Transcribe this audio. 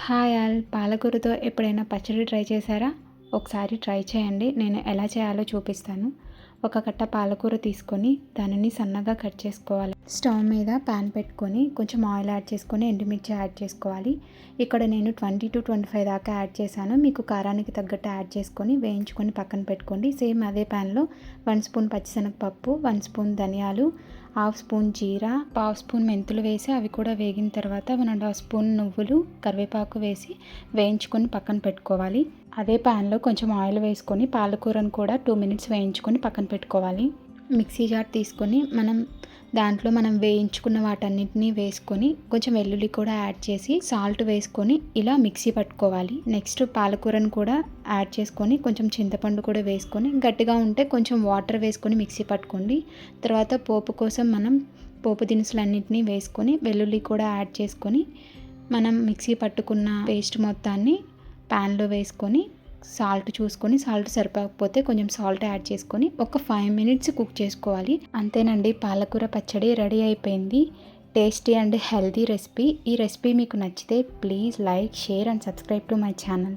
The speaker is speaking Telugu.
హాయ్ ఆల్, పాలకూరతో ఎప్పుడైనా పచ్చడి ట్రై చేశారా? ఒకసారి ట్రై చేయండి. నేను ఎలా చేయాలో చూపిస్తాను. ఒక కట్ట పాలకూర తీసుకొని దానిని సన్నగా కట్ చేసుకోవాలి. స్టవ్ మీద ప్యాన్ పెట్టుకొని కొంచెం ఆయిల్ యాడ్ చేసుకొని ఎండుమిర్చి యాడ్ చేసుకోవాలి. ఇక్కడ నేను 20 to 25 దాకా యాడ్ చేశాను. మీకు కారానికి తగ్గట్టు యాడ్ చేసుకొని వేయించుకొని పక్కన పెట్టుకోండి. సేమ్ అదే ప్యాన్లో 1 స్పూన్ పచ్చిశనగపప్పు, 1 స్పూన్ ధనియాలు, 1/2 స్పూన్ జీరా, 1/2 స్పూన్ మెంతులు వేసి అవి కూడా వేగిన తర్వాత 1.5 స్పూన్ నువ్వులు, కరివేపాకు వేసి వేయించుకొని పక్కన పెట్టుకోవాలి. అదే ప్యాన్లో కొంచెం ఆయిల్ వేసుకొని పాలకూరను కూడా 2 మినిట్స్ వేయించుకొని పక్కన పెట్టుకోవాలి. మిక్సీ జార్ తీసుకొని దాంట్లో మనం వేయించుకున్న వాటన్నిటిని వేసుకొని కొంచెం వెల్లుల్లి కూడా యాడ్ చేసి సాల్ట్ వేసుకొని ఇలా మిక్సీ పట్టుకోవాలి. నెక్స్ట్ పాలకూరను కూడా యాడ్ చేసుకొని కొంచెం చింతపండు కూడా వేసుకొని గట్టిగా ఉంటే కొంచెం వాటర్ వేసుకొని మిక్సీ పట్టుకోండి. తర్వాత పోపు కోసం మనం పోపు దినుసులన్నింటినీ వేసుకొని వెల్లుల్లి కూడా యాడ్ చేసుకొని మనం మిక్సీ పట్టుకున్న పేస్ట్ మొత్తాన్ని ప్యాన్లో వేసుకొని సాల్ట్ చూసుకొని, సాల్ట్ సరిపోకపోతే కొంచెం సాల్ట్ యాడ్ చేసుకొని ఒక 5 మినిట్స్ కుక్ చేసుకోవాలి. అంతేనండి, పాలకూర పచ్చడి రెడీ అయిపోయింది. Tasty and healthy recipe. ఈ రెసిపీ మీకు నచ్చితే please like, share and subscribe to my channel.